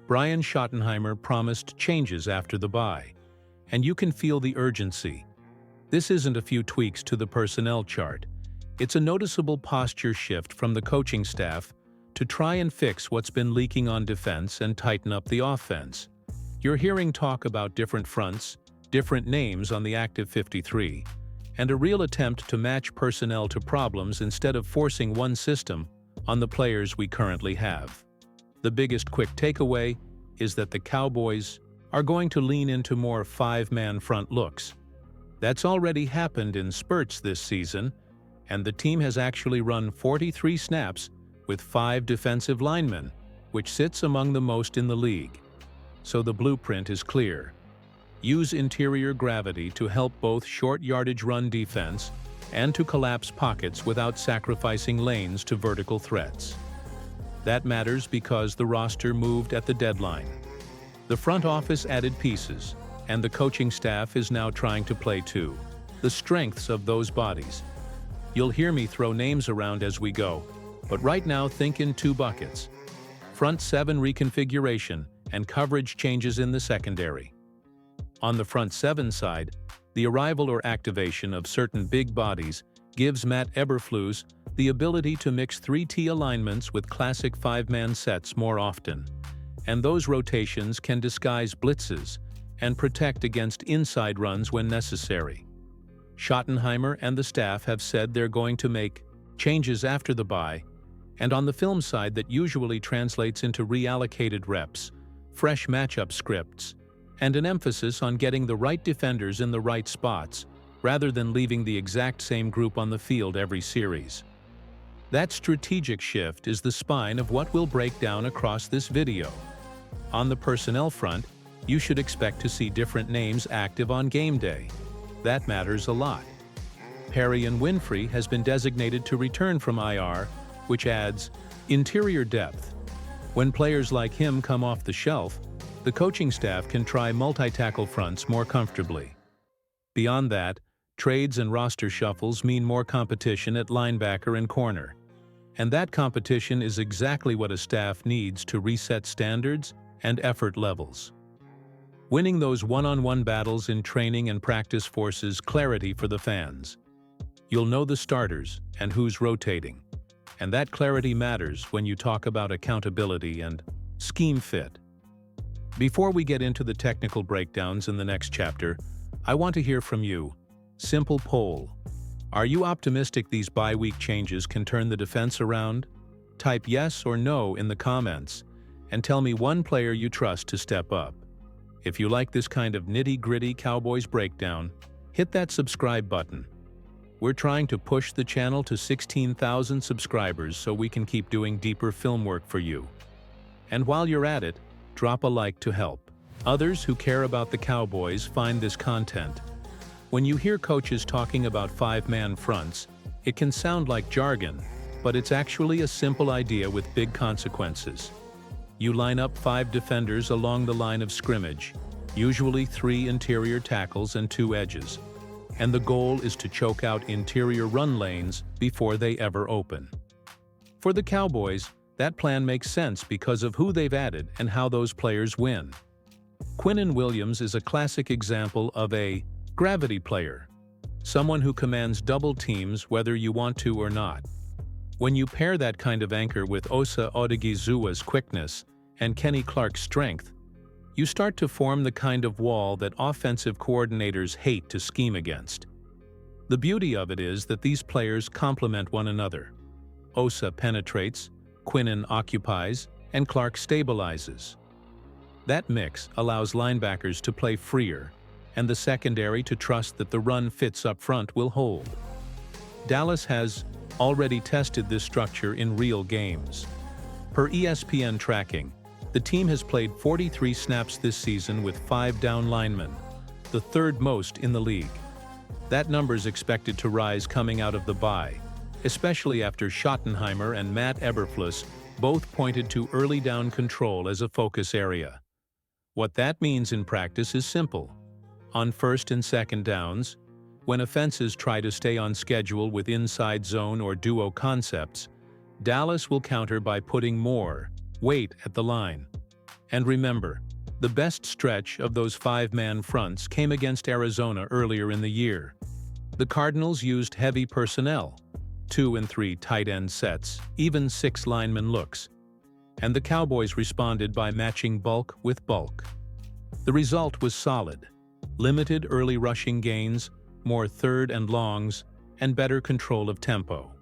Brian Schottenheimer promised changes after the bye, and you can feel the urgency. This isn't a few tweaks to the personnel chart. It's a noticeable posture shift from the coaching staff to try and fix what's been leaking on defense and tighten up the offense. You're hearing talk about different fronts, different names on the active 53, and a real attempt to match personnel to problems instead of forcing one system on the players we currently have. The biggest quick takeaway is that the Cowboys are going to lean into more five-man front looks. That's already happened in spurts this season, and the team has actually run 43 snaps with 5 defensive linemen, which sits among the most in the league. So the blueprint is clear. Use interior gravity to help both short-yardage run defense and to collapse pockets without sacrificing lanes to vertical threats. That matters because the roster moved at the deadline. The front office added pieces, and the coaching staff is now trying to play to the strengths of those bodies. You'll hear me throw names around as we go, but right now think in 2 buckets: front 7 reconfiguration and coverage changes in the secondary. On the front 7 side, the arrival or activation of certain big bodies gives Matt Eberflus the ability to mix 3T alignments with classic 5-man sets more often, and those rotations can disguise blitzes and protect against inside runs when necessary. Schottenheimer and the staff have said they're going to make changes after the bye, and on the film side that usually translates into reallocated reps, fresh matchup scripts, and an emphasis on getting the right defenders in the right spots rather than leaving the exact same group on the field every series. That strategic shift is the spine of what we'll break down across this video. On the personnel front, you should expect to see different names active on game day. That matters a lot. Perrion Winfrey has been designated to return from IR, which adds interior depth. When players like him come off the shelf, the coaching staff can try multi-tackle fronts more comfortably. Beyond that, trades and roster shuffles mean more competition at linebacker and corner. And that competition is exactly what a staff needs to reset standards and effort levels. Winning those one-on-one battles in training and practice forces clarity for the fans. You'll know the starters and who's rotating. And that clarity matters when you talk about accountability and scheme fit. Before we get into the technical breakdowns in the next chapter, I want to hear from you. Simple poll. Are you optimistic these bye-week changes can turn the defense around? Type yes or no in the comments, and tell me one player you trust to step up. If you like this kind of nitty-gritty Cowboys breakdown, hit that subscribe button. We're trying to push the channel to 16,000 subscribers so we can keep doing deeper film work for you. And while you're at it, drop a like to help others who care about the Cowboys find this content. When you hear coaches talking about 5-man fronts, it can sound like jargon, but it's actually a simple idea with big consequences. You line up 5 defenders along the line of scrimmage, usually 3 interior tackles and 2 edges, and the goal is to choke out interior run lanes before they ever open. For the Cowboys, that plan makes sense because of who they've added and how those players win. Quinnen Williams is a classic example of a gravity player, someone who commands double teams whether you want to or not. When you pair that kind of anchor with Osa Odighizuwa's quickness and Kenny Clark's strength, you start to form the kind of wall that offensive coordinators hate to scheme against. The beauty of it is that these players complement one another. Osa penetrates, Quinnen occupies, and Clark stabilizes. That mix allows linebackers to play freer, and the secondary to trust that the run fits up front will hold. Dallas has already tested this structure in real games. Per ESPN tracking, the team has played 43 snaps this season with 5 down linemen, the 3rd most in the league. That number's expected to rise coming out of the bye, especially after Schottenheimer and Matt Eberflus both pointed to early down control as a focus area. What that means in practice is simple. On 1st and 2nd downs, when offenses try to stay on schedule with inside zone or duo concepts, Dallas will counter by putting more weight at the line. And remember, the best stretch of those five-man fronts came against Arizona earlier in the year. The Cardinals used heavy personnel, 2 and 3 tight end sets, even 6 lineman looks. And the Cowboys responded by matching bulk with bulk. The result was solid. Limited early rushing gains, more third and longs, and better control of tempo.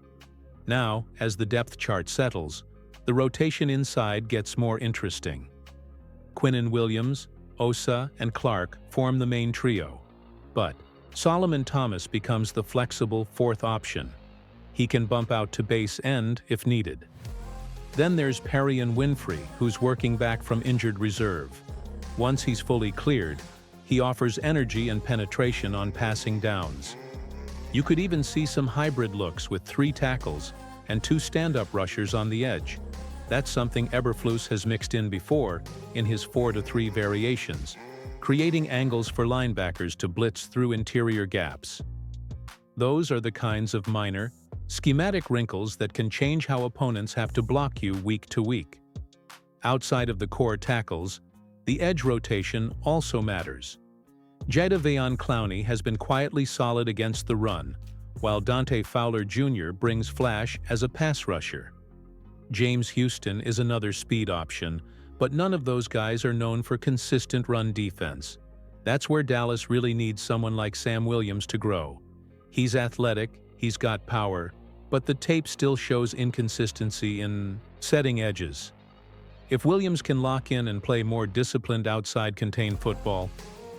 Now, as the depth chart settles, the rotation inside gets more interesting. Quinnen Williams, Osa, and Clark form the main trio. But Solomon Thomas becomes the flexible fourth option. He can bump out to base end if needed. Then there's Perrion Winfrey, who's working back from injured reserve. Once he's fully cleared, he offers energy and penetration on passing downs. You could even see some hybrid looks with 3 tackles and 2 stand-up rushers on the edge. That's something Eberflus has mixed in before in his 4-3 variations, creating angles for linebackers to blitz through interior gaps. Those are the kinds of minor, schematic wrinkles that can change how opponents have to block you week to week. Outside of the core tackles, the edge rotation also matters. Jadeveon Clowney has been quietly solid against the run, while Dante Fowler Jr. brings flash as a pass rusher. James Houston is another speed option, but none of those guys are known for consistent run defense. That's where Dallas really needs someone like Sam Williams to grow. He's athletic, he's got power, but the tape still shows inconsistency in setting edges. If Williams can lock in and play more disciplined outside contained football,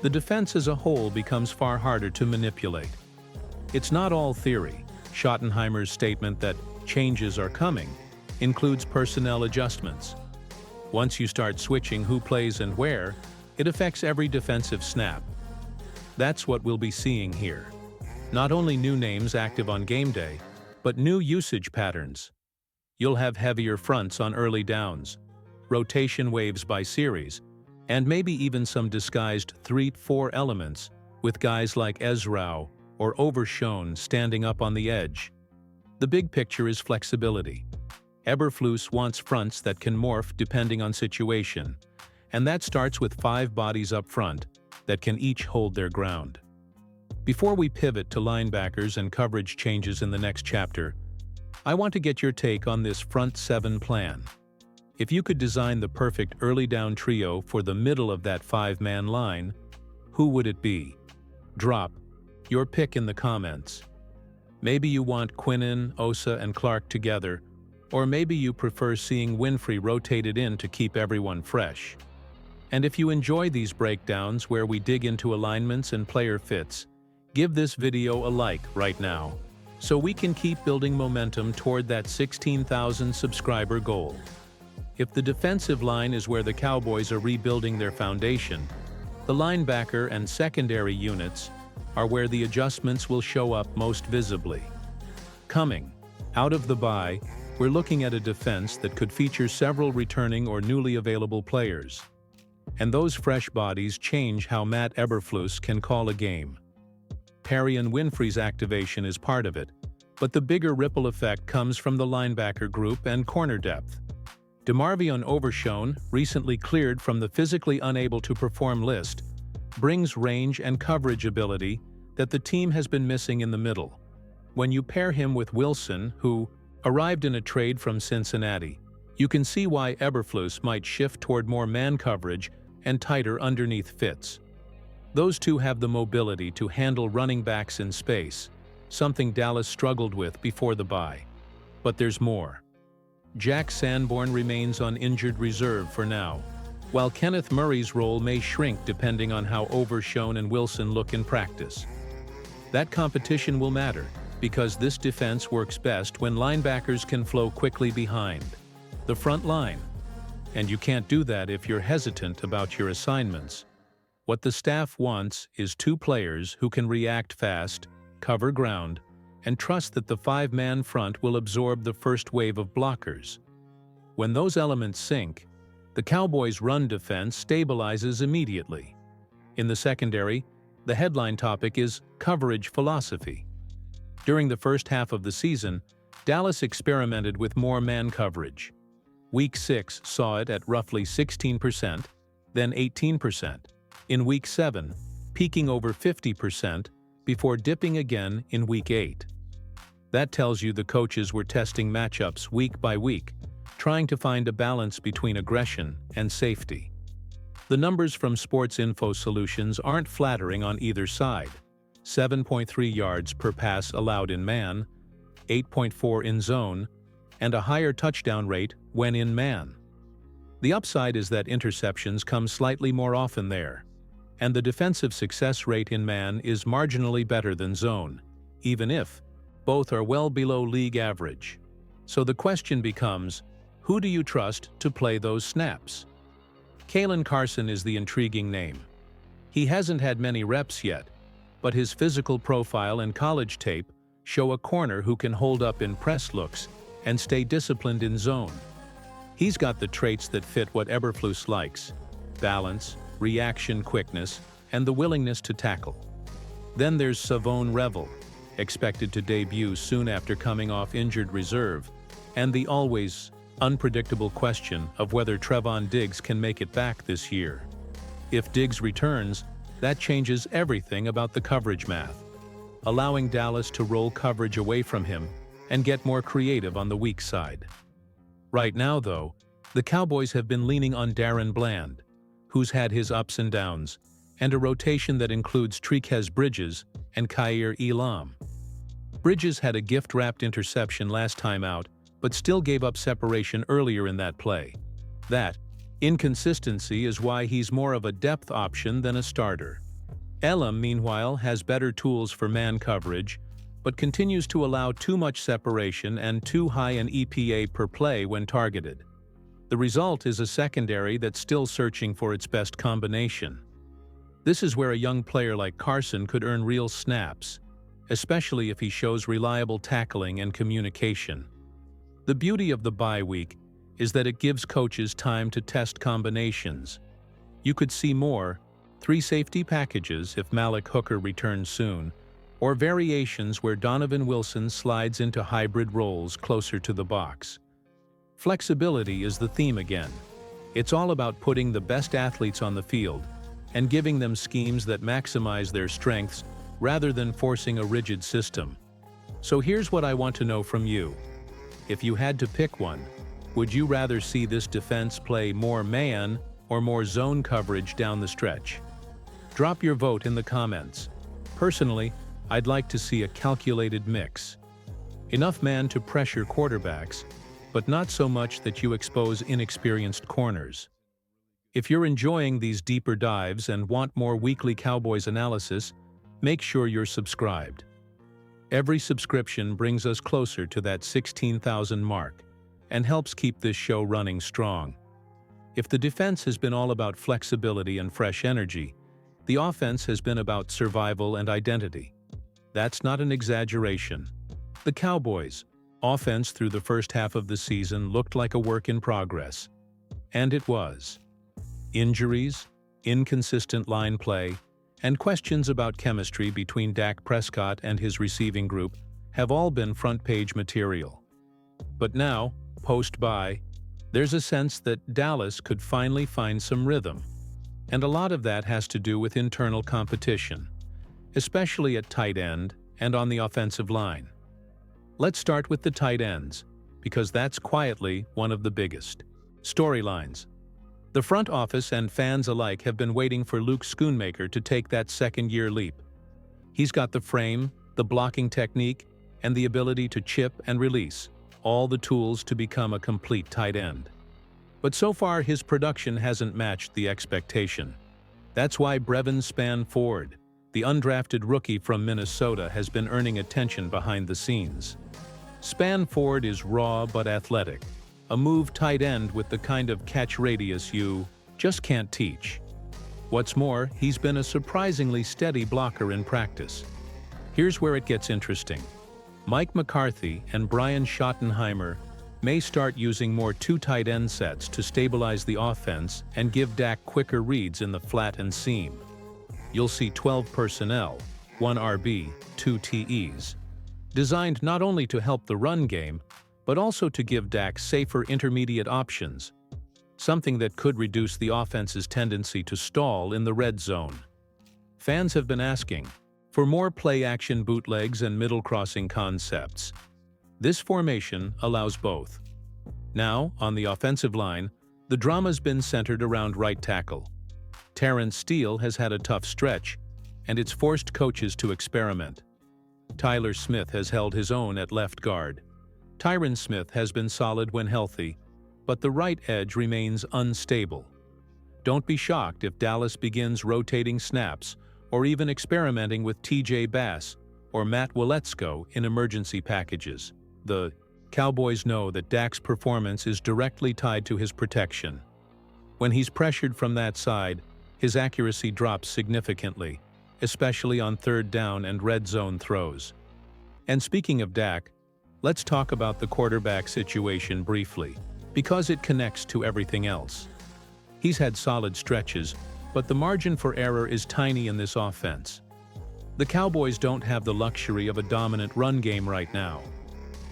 the defense as a whole becomes far harder to manipulate. It's not all theory. Schottenheimer's statement that changes are coming includes personnel adjustments. Once you start switching who plays and where, it affects every defensive snap. That's what we'll be seeing here. Not only new names active on game day, but new usage patterns. You'll have heavier fronts on early downs, rotation waves by series, and maybe even some disguised 3-4 elements with guys like Ezrao or Overshown standing up on the edge. The big picture is flexibility. Eberflus wants fronts that can morph depending on situation, and that starts with 5 bodies up front that can each hold their ground. Before we pivot to linebackers and coverage changes in the next chapter, I want to get your take on this front 7 plan. If you could design the perfect early down trio for the middle of that 5-man line, who would it be? Drop your pick in the comments. Maybe you want Quinnen, Osa, and Clark together, or maybe you prefer seeing Winfrey rotated in to keep everyone fresh. And if you enjoy these breakdowns where we dig into alignments and player fits, give this video a like right now, so we can keep building momentum toward that 16,000 subscriber goal. If the defensive line is where the Cowboys are rebuilding their foundation, the linebacker and secondary units are where the adjustments will show up most visibly. Coming out of the bye, we're looking at a defense that could feature several returning or newly available players. And those fresh bodies change how Matt Eberflus can call a game. Perrion Winfrey's activation is part of it, but the bigger ripple effect comes from the linebacker group and corner depth. DeMarvion Overshown, recently cleared from the physically unable to perform list, brings range and coverage ability that the team has been missing in the middle. When you pair him with Wilson, who arrived in a trade from Cincinnati, you can see why Eberflus might shift toward more man coverage and tighter underneath fits. Those two have the mobility to handle running backs in space, something Dallas struggled with before the bye. But there's more. Jack Sanborn remains on injured reserve for now, while Kenneth Murray's role may shrink depending on how Overshown and Wilson look in practice. That competition will matter, because this defense works best when linebackers can flow quickly behind the front line. And you can't do that if you're hesitant about your assignments. What the staff wants is 2 players who can react fast, cover ground, and trust that the 5-man front will absorb the first wave of blockers. When those elements sync, the Cowboys' run defense stabilizes immediately. In the secondary, the headline topic is coverage philosophy. During the first half of the season, Dallas experimented with more man coverage. Week 6 saw it at roughly 16%, then 18%. In Week 7, peaking over 50%, before dipping again in Week 8. That tells you the coaches were testing matchups week by week, trying to find a balance between aggression and safety. The numbers from Sports Info Solutions aren't flattering on either side. 7.3 yards per pass allowed in man, 8.4 in zone, and a higher touchdown rate when in man. The upside is that interceptions come slightly more often there, and the defensive success rate in man is marginally better than zone, even if both are well below league average. So the question becomes, who do you trust to play those snaps? Kalen Carson is the intriguing name. He hasn't had many reps yet, but his physical profile and college tape show a corner who can hold up in press looks and stay disciplined in zone. He's got the traits that fit what Eberflus likes: balance, reaction quickness, and the willingness to tackle. Then there's Savone Revel, expected to debut soon after coming off injured reserve, and the always unpredictable question of whether Trevon Diggs can make it back this year. If Diggs returns, that changes everything about the coverage math, allowing Dallas to roll coverage away from him and get more creative on the weak side. Right now, though, the Cowboys have been leaning on Darren Bland, who's had his ups and downs, and a rotation that includes Tre'Quez Bridges and Kaiir Elam. Bridges had a gift-wrapped interception last time out, but still gave up separation earlier in that play. That inconsistency is why he's more of a depth option than a starter. Elam, meanwhile, has better tools for man coverage, but continues to allow too much separation and too high an EPA per play when targeted. The result is a secondary that's still searching for its best combination. This is where a young player like Carson could earn real snaps, especially if he shows reliable tackling and communication. The beauty of the bye week is that it gives coaches time to test combinations. You could see more 3 safety packages if Malik Hooker returns soon, or variations where Donovan Wilson slides into hybrid roles closer to the box. Flexibility is the theme again. It's all about putting the best athletes on the field and giving them schemes that maximize their strengths rather than forcing a rigid system. So here's what I want to know from you. If you had to pick one, would you rather see this defense play more man or more zone coverage down the stretch? Drop your vote in the comments. Personally, I'd like to see a calculated mix. Enough man to pressure quarterbacks, but not so much that you expose inexperienced corners. If you're enjoying these deeper dives and want more weekly Cowboys analysis, make sure you're subscribed. Every subscription brings us closer to that 16,000 mark and helps keep this show running strong. If the defense has been all about flexibility and fresh energy, the offense has been about survival and identity. That's not an exaggeration. The Cowboys' offense through the first half of the season looked like a work in progress. And it was. Injuries, inconsistent line play, and questions about chemistry between Dak Prescott and his receiving group have all been front-page material. But now, post-bye, there's a sense that Dallas could finally find some rhythm. And a lot of that has to do with internal competition, especially at tight end and on the offensive line. Let's start with the tight ends, because that's quietly one of the biggest storylines. The front office and fans alike have been waiting for Luke Schoonmaker to take that second-year leap. He's got the frame, the blocking technique, and the ability to chip and release, all the tools to become a complete tight end. But so far, his production hasn't matched the expectation. That's why Brevin Spann-Ford, the undrafted rookie from Minnesota, has been earning attention behind the scenes. Spann-Ford is raw but athletic, a move tight end with the kind of catch radius you just can't teach. What's more, he's been a surprisingly steady blocker in practice. Here's where it gets interesting. Mike McCarthy and Brian Schottenheimer may start using more 2 tight end sets to stabilize the offense and give Dak quicker reads in the flat and seam. You'll see 12 personnel, 1 RB, 2 TEs, designed not only to help the run game, but also to give Dak safer intermediate options, something that could reduce the offense's tendency to stall in the red zone. Fans have been asking for more play-action bootlegs and middle crossing concepts. This formation allows both. Now, on the offensive line, the drama's been centered around right tackle. Terrence Steele has had a tough stretch, and it's forced coaches to experiment. Tyler Smith has held his own at left guard. Tyron Smith has been solid when healthy, but the right edge remains unstable. Don't be shocked if Dallas begins rotating snaps or even experimenting with TJ Bass or Matt Waletzko in emergency packages. The Cowboys know that Dak's performance is directly tied to his protection. When he's pressured from that side, his accuracy drops significantly, especially on third down and red zone throws. And speaking of Dak, let's talk about the quarterback situation briefly, because it connects to everything else. He's had solid stretches, but the margin for error is tiny in this offense. The Cowboys don't have the luxury of a dominant run game right now.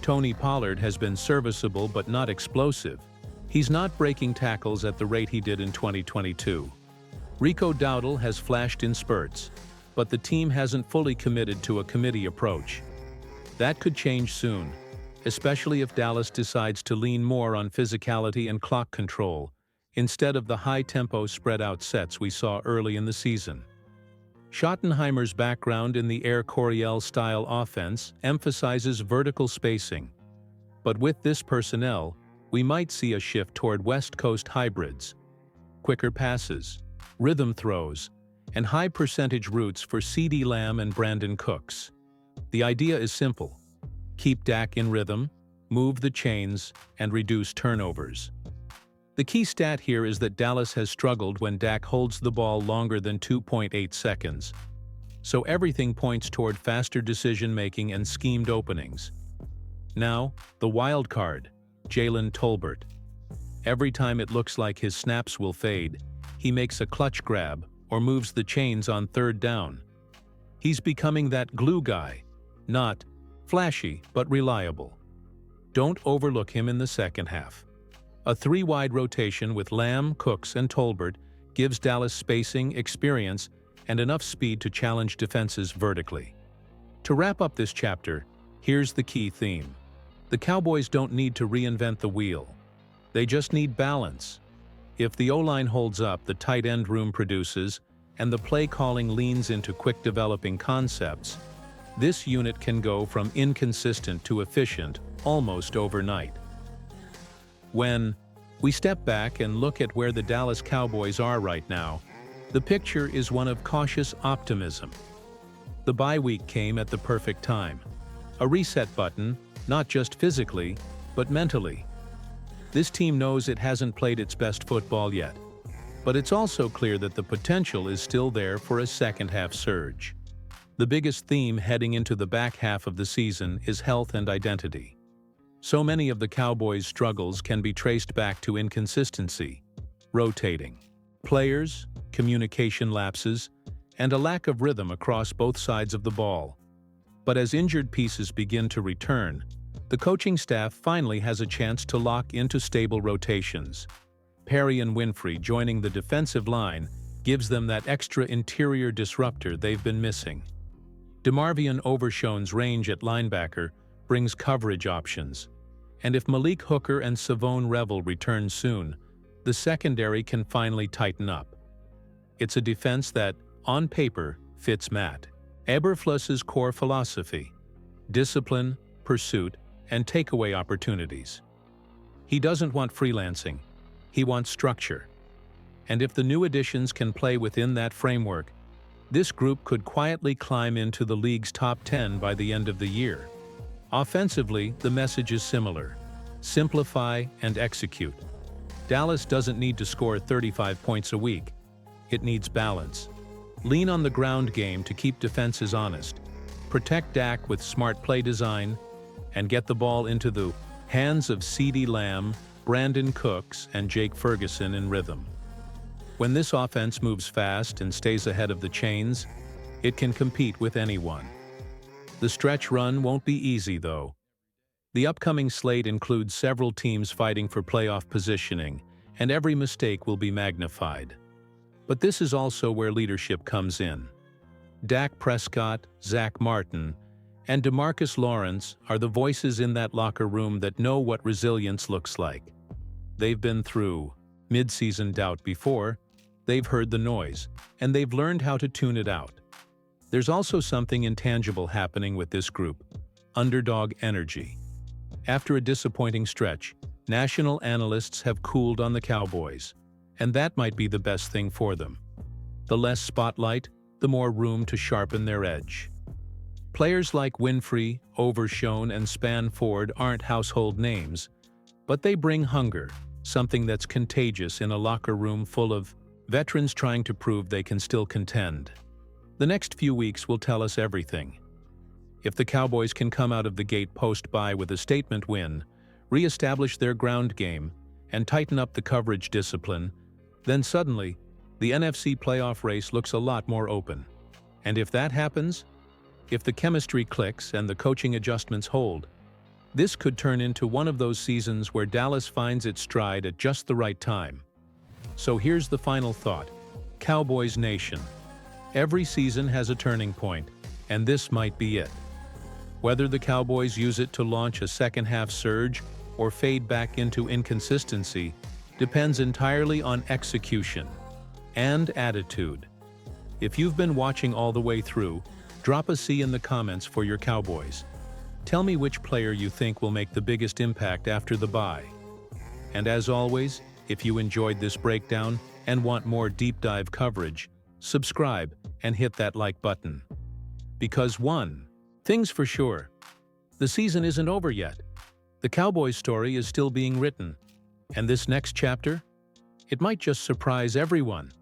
Tony Pollard has been serviceable but not explosive. He's not breaking tackles at the rate he did in 2022. Rico Dowdle has flashed in spurts, but the team hasn't fully committed to a committee approach. That could change soon, especially if Dallas decides to lean more on physicality and clock control, instead of the high-tempo spread-out sets we saw early in the season. Schottenheimer's background in the Air Coryell-style offense emphasizes vertical spacing. But with this personnel, we might see a shift toward West Coast hybrids, quicker passes, rhythm throws, and high-percentage routes for CeeDee Lamb and Brandon Cooks. The idea is simple: keep Dak in rhythm, move the chains, and reduce turnovers. The key stat here is that Dallas has struggled when Dak holds the ball longer than 2.8 seconds. So everything points toward faster decision-making and schemed openings. Now, the wild card, Jalen Tolbert. Every time it looks like his snaps will fade, he makes a clutch grab or moves the chains on third down. He's becoming that glue guy, not flashy but reliable. Don't overlook him in the second half. A three-wide rotation with Lamb, Cooks, and Tolbert gives Dallas spacing, experience, and enough speed to challenge defenses vertically. To wrap up this chapter, here's the key theme. The Cowboys don't need to reinvent the wheel. They just need balance. If the O-line holds up, the tight end room produces, and the play calling leans into quick developing concepts, this unit can go from inconsistent to efficient almost overnight. When we step back and look at where the Dallas Cowboys are right now, the picture is one of cautious optimism. The bye week came at the perfect time. A reset button, not just physically, but mentally. This team knows it hasn't played its best football yet, but it's also clear that the potential is still there for a second-half surge. The biggest theme heading into the back half of the season is health and identity. So many of the Cowboys' struggles can be traced back to inconsistency, rotating players, communication lapses, and a lack of rhythm across both sides of the ball. But as injured pieces begin to return, the coaching staff finally has a chance to lock into stable rotations. Perry and Winfrey joining the defensive line gives them that extra interior disruptor they've been missing. DeMarvion Overshown's range at linebacker brings coverage options. And if Malik Hooker and Savone Revel return soon, the secondary can finally tighten up. It's a defense that, on paper, fits Matt Eberflus's core philosophy: discipline, pursuit, and takeaway opportunities. He doesn't want freelancing, he wants structure. And if the new additions can play within that framework, this group could quietly climb into the league's top 10 by the end of the year. Offensively, the message is similar: simplify and execute. Dallas doesn't need to score 35 points a week. It needs balance. Lean on the ground game to keep defenses honest. Protect Dak with smart play design, and get the ball into the hands of CeeDee Lamb, Brandon Cooks, and Jake Ferguson in rhythm. When this offense moves fast and stays ahead of the chains, it can compete with anyone. The stretch run won't be easy, though. The upcoming slate includes several teams fighting for playoff positioning, and every mistake will be magnified. But this is also where leadership comes in. Dak Prescott, Zach Martin, and DeMarcus Lawrence are the voices in that locker room that know what resilience looks like. They've been through mid-season doubt before, they've heard the noise, and they've learned how to tune it out. There's also something intangible happening with this group: underdog energy. After a disappointing stretch, national analysts have cooled on the Cowboys, and that might be the best thing for them. The less spotlight, the more room to sharpen their edge. Players like Winfrey, Overshown, and Spanford aren't household names, but they bring hunger, something that's contagious in a locker room full of veterans trying to prove they can still contend. The next few weeks will tell us everything. If the Cowboys can come out of the gate post-bye with a statement win, re-establish their ground game, and tighten up the coverage discipline, then suddenly, the NFC playoff race looks a lot more open. And if that happens, if the chemistry clicks and the coaching adjustments hold, this could turn into one of those seasons where Dallas finds its stride at just the right time. So here's the final thought. Cowboys Nation. Every season has a turning point, and this might be it. Whether the Cowboys use it to launch a second-half surge or fade back into inconsistency depends entirely on execution and attitude. If you've been watching all the way through, drop a C in the comments for your Cowboys. Tell me which player you think will make the biggest impact after the bye. And as always, if you enjoyed this breakdown and want more deep dive coverage, subscribe and hit that like button. Because one thing's for sure, the season isn't over yet. The Cowboys story is still being written, and this next chapter, it might just surprise everyone.